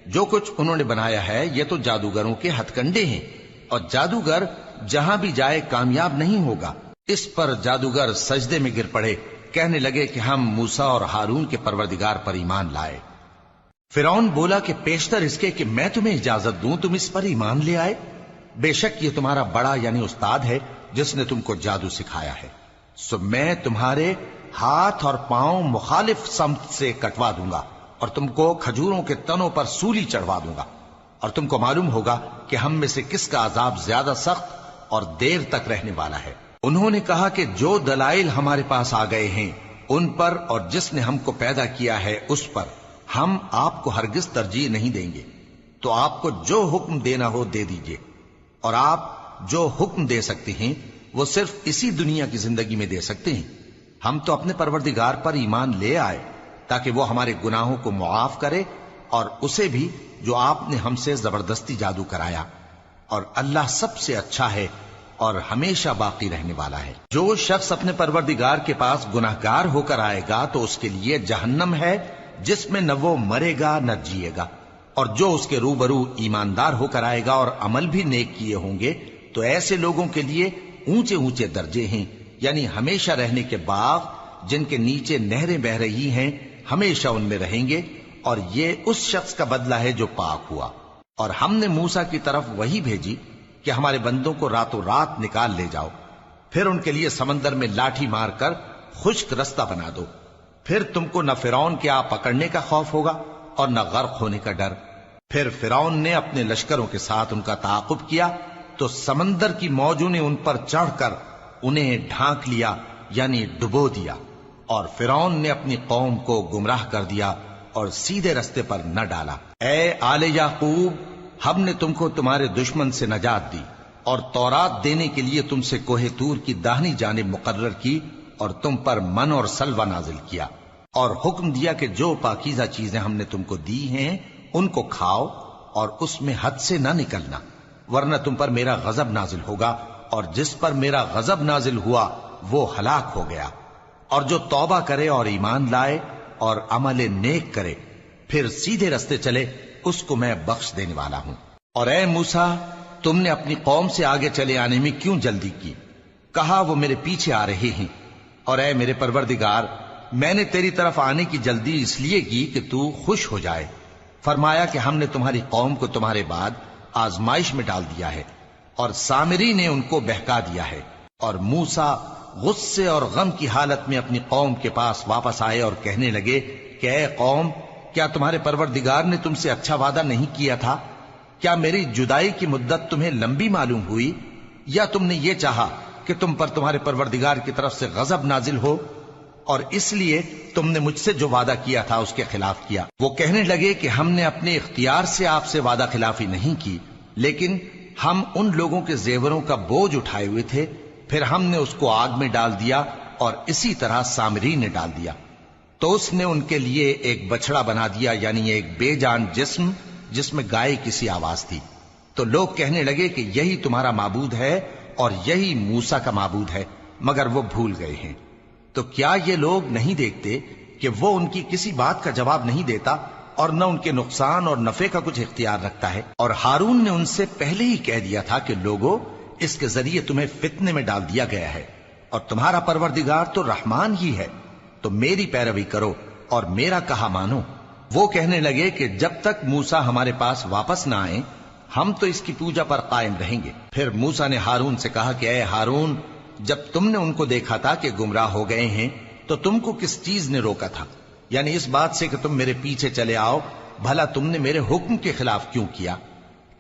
جو کچھ انہوں نے بنایا ہے یہ تو جادوگروں کے ہتھ کنڈے ہیں، اور جادوگر جہاں بھی جائے کامیاب نہیں ہوگا۔ اس پر جادوگر سجدے میں گر پڑے، کہنے لگے کہ ہم موسیٰ اور ہارون کے پروردگار پر ایمان لائے۔ فرعون بولا کہ پیشتر اس کے کہ میں تمہیں اجازت دوں تم اس پر ایمان لے آئے، بے شک یہ تمہارا بڑا یعنی استاد ہے جس نے تم کو جادو سکھایا ہے، سو میں تمہارے ہاتھ اور پاؤں مخالف سمت سے کٹوا دوں گا اور تم کو کھجوروں کے تنوں پر سولی چڑھوا دوں گا، اور تم کو معلوم ہوگا کہ ہم میں سے کس کا عذاب زیادہ سخت اور دیر تک رہنے والا ہے۔ انہوں نے کہا کہ جو دلائل ہمارے پاس آ گئے ہیں ان پر اور جس نے ہم کو پیدا کیا ہے اس پر ہم آپ کو ہرگز ترجیح نہیں دیں گے، تو آپ کو جو حکم دینا ہو دے دیجئے، اور آپ جو حکم دے سکتے ہیں وہ صرف اسی دنیا کی زندگی میں دے سکتے ہیں۔ ہم تو اپنے پروردگار پر ایمان لے آئے تاکہ وہ ہمارے گناہوں کو معاف کرے، اور اسے بھی جو آپ نے ہم سے زبردستی جادو کرایا، اور اللہ سب سے اچھا ہے اور ہمیشہ باقی رہنے والا ہے۔ جو شخص اپنے پروردگار کے پاس گناہگار ہو کر آئے گا تو اس کے لیے جہنم ہے جس میں نہ وہ مرے گا نہ جیے گا، اور جو اس کے روبرو ایماندار ہو کر آئے گا اور عمل بھی نیک کیے ہوں گے تو ایسے لوگوں کے لیے اونچے اونچے درجے ہیں، یعنی ہمیشہ رہنے کے باغ جن کے نیچے نہریں بہ رہی ہیں، ہمیشہ ان میں رہیں گے، اور یہ اس شخص کا بدلہ ہے جو پاک ہوا۔ اور ہم نے موسیٰ کی طرف وہی بھیجی کہ ہمارے بندوں کو راتوں رات نکال لے جاؤ، پھر ان کے لیے سمندر میں لاٹھی مار کر خشک رستہ بنا دو، پھر تم کو نہ فرعون کے آ پکڑنے کا خوف ہوگا اور نہ غرق ہونے کا ڈر۔ پھر فرعون نے اپنے لشکروں کے ساتھ ان کا تعاقب کیا تو سمندر کی موجوں نے ان پر چڑھ کر انہیں ڈھانک لیا یعنی ڈبو دیا، اور فرعون نے اپنی قوم کو گمراہ کر دیا اور سیدھے رستے پر نہ ڈالا۔ اے آل یعقوب، ہم نے تم کو تمہارے دشمن سے نجات دی اور تورات دینے کے لیے تم سے کوہ طور کی داہنی جانب مقرر کی، اور تم پر من اور سلوہ نازل کیا، اور حکم دیا کہ جو پاکیزہ چیزیں ہم نے تم کو دی ہیں ان کو کھاؤ اور اس میں حد سے نہ نکلنا، ورنہ تم پر میرا غضب نازل ہوگا، اور جس پر میرا غضب نازل ہوا وہ ہلاک ہو گیا۔ اور جو توبہ کرے اور ایمان لائے اور عمل نیک کرے پھر سیدھے رستے چلے اس کو میں بخش دینے والا ہوں۔ اور اے موسیٰ، تم نے اپنی قوم سے آگے چلے آنے میں کیوں جلدی کی؟ کہا وہ میرے پیچھے آ رہے ہیں۔ اور اے میرے پروردگار، میں نے تیری طرف آنے کی جلدی اس لیے کی کہ تو خوش ہو جائے۔ فرمایا کہ ہم نے تمہاری قوم کو تمہارے بعد آزمائش میں ڈال دیا ہے، اور سامری نے ان کو بہکا دیا ہے۔ اور موسیٰ غصے اور غم کی حالت میں اپنی قوم کے پاس واپس آئے اور کہنے لگے کہ اے قوم، کیا تمہارے پروردگار نے تم سے اچھا وعدہ نہیں کیا تھا؟ کیا میری جدائی کی مدت تمہیں لمبی معلوم ہوئی، یا تم نے یہ چاہا کہ تم پر تمہارے پروردگار کی طرف سے غضب نازل ہو، اور اس لیے تم نے مجھ سے جو وعدہ کیا تھا اس کے خلاف کیا؟ وہ کہنے لگے کہ ہم نے اپنے اختیار سے آپ سے وعدہ خلافی نہیں کی، لیکن ہم ان لوگوں کے زیوروں کا بوجھ اٹھائے ہوئے تھے، پھر ہم نے اس کو آگ میں ڈال دیا، اور اسی طرح سامری نے ڈال دیا۔ تو اس نے ان کے لیے ایک بچڑا بنا دیا، یعنی ایک بے جان جسم جس میں گائے کسی آواز تھی۔ تو لوگ کہنے لگے کہ یہی تمہارا معبود ہے اور یہی موسیٰ کا معبود ہے، مگر وہ بھول گئے ہیں۔ تو کیا یہ لوگ نہیں دیکھتے کہ وہ ان کی کسی بات کا جواب نہیں دیتا اور نہ ان کے نقصان اور نفع کا کچھ اختیار رکھتا ہے۔ اور ہارون نے ان سے پہلے ہی کہہ دیا تھا کہ لوگوں، اس کے ذریعے تمہیں فتنے میں ڈال دیا گیا ہے، اور تمہارا پروردگار تو رحمان ہی ہے، تو میری پیروی کرو اور میرا کہا مانو۔ وہ کہنے لگے کہ جب تک موسیٰ ہمارے پاس واپس نہ آئیں ہم تو اس کی پوجا پر قائم رہیں گے۔ پھر موسیٰ نے ہارون سے کہا کہ اے ہارون، جب تم نے ان کو دیکھا تھا کہ گمراہ ہو گئے ہیں تو تم کو کس چیز نے روکا تھا؟ یعنی اس بات سے کہ تم میرے پیچھے چلے آؤ، بھلا تم نے میرے حکم کے خلاف کیوں کیا؟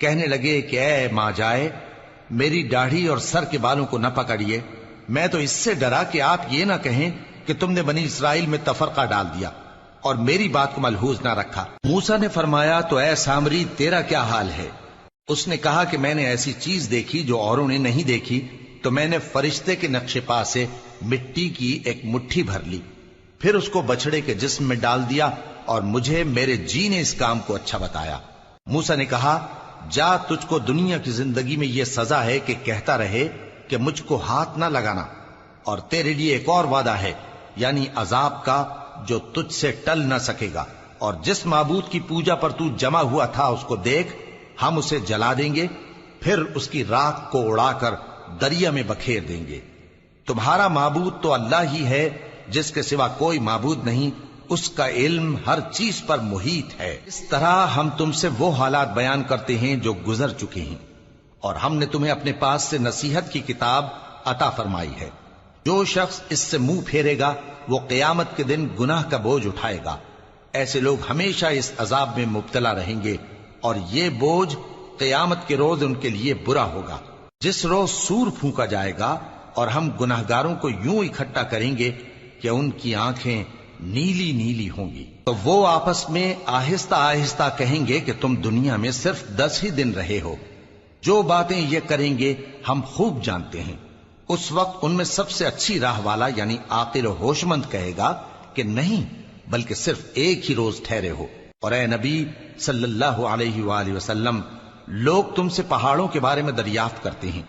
کہنے لگے کہ اے ماں جائے، میری داڑھی اور سر کے بالوں کو نہ پکڑیے، میں تو اس سے ڈرا کہ آپ یہ نہ کہیں کہ تم نے بنی اسرائیل میں تفرقہ ڈال دیا اور میری بات کو ملحوظ نہ رکھا۔ موسیٰ نے فرمایا تو اے سامری تیرا کیا حال ہے؟ اس نے کہا کہ میں نے ایسی چیز دیکھی جو اوروں نے نہیں دیکھی، تو میں نے فرشتے کے نقش پا سے مٹی کی ایک مٹھی بھر لی، پھر اس کو بچڑے کے جسم میں ڈال دیا، اور مجھے میرے جی نے اس کام کو اچھا بتایا۔ موسیٰ نے کہا جا، تجھ کو دنیا کی زندگی میں یہ سزا ہے کہ کہتا رہے کہ مجھ کو ہاتھ نہ لگانا، اور تیرے لیے ایک اور وعدہ ہے، یعنی عذاب کا جو تجھ سے ٹل نہ سکے گا، اور جس معبود کی پوجا پر تو جمع ہوا تھا اس کو دیکھ، ہم اسے جلا دیں گے، پھر اس کی راکھ کو اڑا کر دریا میں بکھیر دیں گے۔ تمہارا معبود تو اللہ ہی ہے، جس کے سوا کوئی معبود نہیں، اس کا علم ہر چیز پر محیط ہے۔ اس طرح ہم تم سے وہ حالات بیان کرتے ہیں جو گزر چکے ہیں، اور ہم نے تمہیں اپنے پاس سے نصیحت کی کتاب عطا فرمائی ہے۔ جو شخص اس سے منہ پھیرے گا وہ قیامت کے دن گناہ کا بوجھ اٹھائے گا۔ ایسے لوگ ہمیشہ اس عذاب میں مبتلا رہیں گے، اور یہ بوجھ قیامت کے روز ان کے لیے برا ہوگا، جس روز سور پھونکا جائے گا، اور ہم گناہگاروں کو یوں اکٹھا کریں گے کہ ان کی آنکھیں نیلی نیلی ہوں گی۔ تو وہ آپس میں آہستہ آہستہ کہیں گے کہ تم دنیا میں صرف 10 ہی دن رہے ہو، جو باتیں یہ کریں گے ہم خوب جانتے ہیں۔ اس وقت ان میں سب سے اچھی راہ والا یعنی عاقل و ہوش مند کہے گا کہ نہیں، بلکہ صرف ایک ہی روز ٹھہرے ہو۔ اور اے نبی صلی اللہ علیہ وآلہ وسلم، لوگ تم سے پہاڑوں کے بارے میں دریافت کرتے ہیں،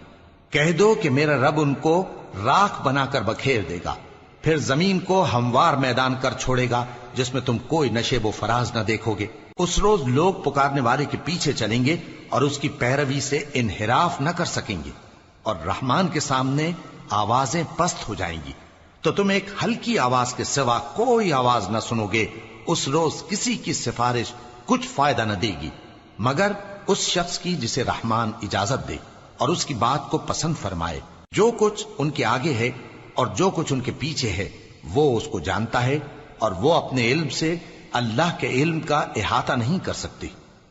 کہہ دو کہ میرا رب ان کو راکھ بنا کر بکھیر دے گا، پھر زمین کو ہموار میدان کر چھوڑے گا جس میں تم کوئی نشیب و فراز نہ دیکھو گے۔ اس روز لوگ پکارنے والے کے پیچھے چلیں گے اور اس کی پیروی سے انحراف نہ کر سکیں گے، اور رحمان کے سامنے آوازیں پست ہو جائیں گی، تو تم ایک ہلکی آواز کے سوا کوئی آواز نہ سنو گے۔ اس روز کسی کی سفارش کچھ فائدہ نہ دے گی مگر اس شخص کی جسے رحمان اجازت دے اور اس کی بات کو پسند فرمائے۔ جو کچھ ان کے آگے ہے اور جو کچھ ان کے پیچھے ہے وہ اس کو جانتا ہے، اور وہ اپنے علم سے اللہ کے علم کا احاطہ نہیں کر سکتی۔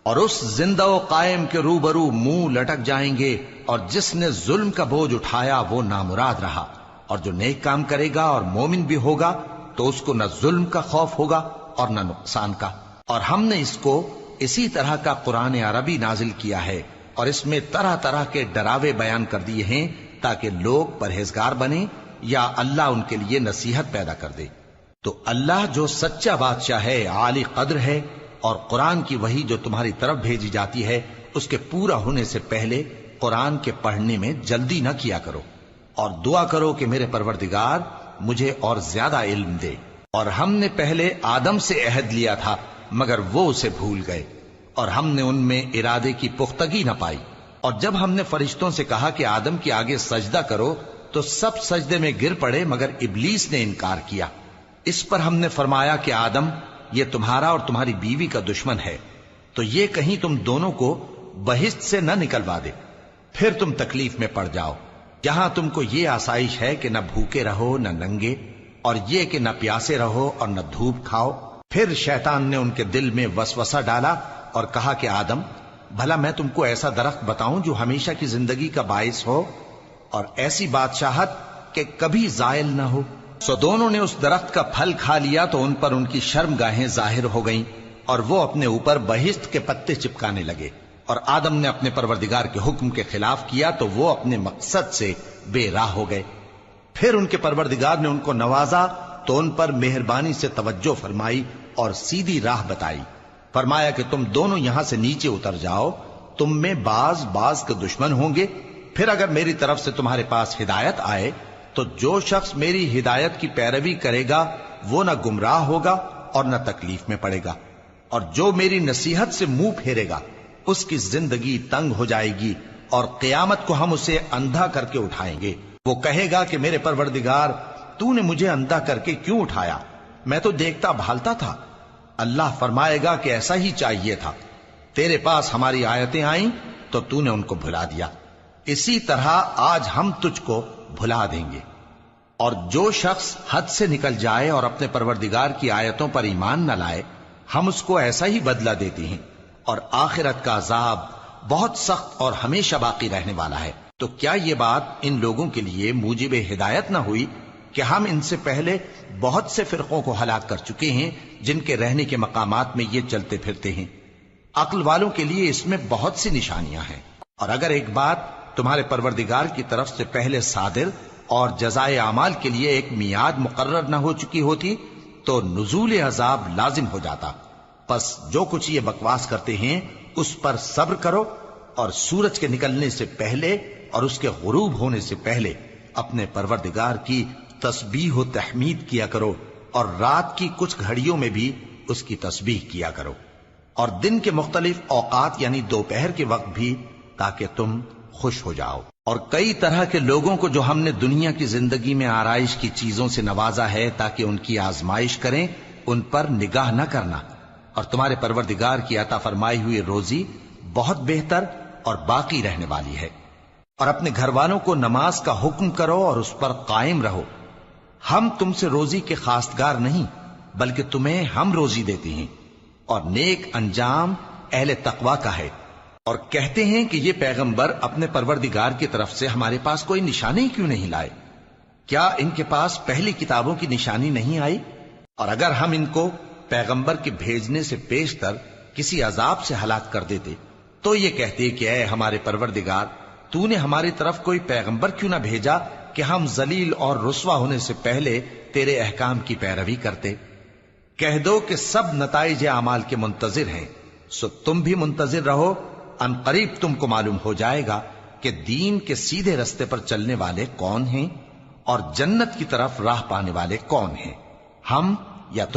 اور اس زندہ و قائم کے روبرو منہ لٹک جائیں گے، اور جس نے ظلم کا بوجھ اٹھایا وہ نامراد رہا، اور جو نیک کام کرے گا اور مومن بھی ہوگا تو اس کو نہ ظلم کا خوف ہوگا اور نہ نقصان کا۔ اور ہم نے اس کو اسی طرح کا قرآن عربی نازل کیا ہے، اور اس میں طرح طرح کے ڈراوے بیان کر دیے ہیں تاکہ لوگ پرہیزگار بنیں یا اللہ ان کے لیے نصیحت پیدا کر دے۔ تو اللہ جو سچا بادشاہ ہے، عالی قدر ہے، اور قرآن کی وحی جو تمہاری طرف بھیجی جاتی ہے اس کے پورا ہونے سے پہلے قرآن کے پڑھنے میں جلدی نہ کیا کرو، اور دعا کرو کہ میرے پروردگار مجھے اور زیادہ علم دے۔ اور ہم نے پہلے آدم سے عہد لیا تھا مگر وہ اسے بھول گئے، اور ہم نے ان میں ارادے کی پختگی نہ پائی۔ اور جب ہم نے فرشتوں سے کہا کہ آدم کے آگے سجدہ کرو تو سب سجدے میں گر پڑے مگر ابلیس نے انکار کیا۔ اس پر ہم نے فرمایا کہ آدم، یہ تمہارا اور تمہاری بیوی کا دشمن ہے، تو یہ کہیں تم دونوں کو بہشت سے نہ نکلوا دے، پھر تم تکلیف میں پڑ جاؤ۔ یہاں تم کو یہ آسائش ہے کہ نہ بھوکے رہو نہ ننگے، اور یہ کہ نہ پیاسے رہو اور نہ دھوپ کھاؤ۔ پھر شیطان نے ان کے دل میں وسوسہ ڈالا اور کہا کہ آدم، بھلا میں تم کو ایسا درخت بتاؤں جو ہمیشہ کی زندگی کا باعث ہو اور ایسی بادشاہت کہ کبھی زائل نہ ہو؟ سو دونوں نے اس درخت کا پھل کھا لیا تو ان پر ان کی شرم گاہیں ظاہر ہو گئیں، اور وہ اپنے اوپر بہشت کے پتے چپکانے لگے۔ اور آدم نے اپنے پروردگار کے حکم کے خلاف کیا تو وہ اپنے مقصد سے بے راہ ہو گئے۔ پھر ان کے پروردگار نے ان کو نوازا تو ان پر مہربانی سے توجہ فرمائی اور سیدھی راہ بتائی۔ فرمایا کہ تم دونوں یہاں سے نیچے اتر جاؤ، تم میں بعض کے دشمن ہوں گے، پھر اگر میری طرف سے تمہارے پاس ہدایت آئے تو جو شخص میری ہدایت کی پیروی کرے گا وہ نہ گمراہ ہوگا اور نہ تکلیف میں پڑے گا، اور جو میری نصیحت سے منہ پھیرے گا اس کی زندگی تنگ ہو جائے گی، اور قیامت کو ہم اسے اندھا کر کے اٹھائیں گے۔ وہ کہے گا کہ میرے پروردگار، تو نے مجھے اندھا کر کے کیوں اٹھایا؟ میں تو دیکھتا بھالتا تھا۔ اللہ فرمائے گا کہ ایسا ہی چاہیے تھا، تیرے پاس ہماری آیتیں آئیں تو تو نے ان کو بھلا دیا، اسی طرح آج ہم تجھ کو بھلا دیں گے۔ اور جو شخص حد سے نکل جائے اور اپنے پروردگار کی آیتوں پر ایمان نہ لائے، ہم اس کو ایسا ہی بدلہ دیتے ہیں، اور آخرت کا عذاب بہت سخت اور ہمیشہ باقی رہنے والا ہے۔ تو کیا یہ بات ان لوگوں کے لیے موجب ہدایت نہ ہوئی کہ ہم ان سے پہلے بہت سے فرقوں کو ہلاک کر چکے ہیں جن کے رہنے کے مقامات میں یہ چلتے پھرتے ہیں؟ عقل والوں کے لیے اس میں بہت سی نشانیاں ہیں۔ اور اگر ایک بات تمہارے پروردگار کی طرف سے پہلے صادر اور جزائے اعمال کے لیے ایک میعاد مقرر نہ ہو چکی ہوتی تو نزول عذاب لازم ہو جاتا۔ پس جو کچھ یہ بکواس کرتے ہیں اس پر صبر کرو، اور سورج کے نکلنے سے پہلے اور اس کے غروب ہونے سے پہلے اپنے پروردگار کی تسبیح و تحمید کیا کرو، اور رات کی کچھ گھڑیوں میں بھی اس کی تسبیح کیا کرو، اور دن کے مختلف اوقات یعنی دوپہر کے وقت بھی، تاکہ تم خوش ہو جاؤ۔ اور کئی طرح کے لوگوں کو جو ہم نے دنیا کی زندگی میں آرائش کی چیزوں سے نوازا ہے تاکہ ان کی آزمائش کریں، ان پر نگاہ نہ کرنا، اور تمہارے پروردگار کی عطا فرمائی ہوئی روزی بہت بہتر اور باقی رہنے والی ہے۔ اور اپنے گھر والوں کو نماز کا حکم کرو اور اس پر قائم رہو۔ ہم تم سے روزی کے خواستگار نہیں، بلکہ تمہیں ہم روزی دیتے ہیں، اور نیک انجام اہل تقوی کا ہے۔ اور کہتے ہیں کہ یہ پیغمبر اپنے پروردگار کی طرف سے ہمارے پاس کوئی نشانی کیوں نہیں لائے؟ کیا ان کے پاس پہلی کتابوں کی نشانی نہیں آئی؟ اور اگر ہم ان کو پیغمبر کے بھیجنے سے پیشتر کسی عذاب سے ہلاک کر دیتے تو یہ کہتے کہ اے ہمارے پروردگار، تو نے ہماری طرف کوئی پیغمبر کیوں نہ بھیجا کہ ہم ذلیل اور رسوا ہونے سے پہلے تیرے احکام کی پیروی کرتے۔ کہہ دو کہ سب نتائج اعمال کے منتظر ہیں، سو تم بھی منتظر رہو، ان قریب تم کو معلوم ہو جائے گا کہ دین کے سیدھے رستے پر چلنے والے کون ہیں اور جنت کی طرف راہ پانے والے کون ہیں، ہم یا تم۔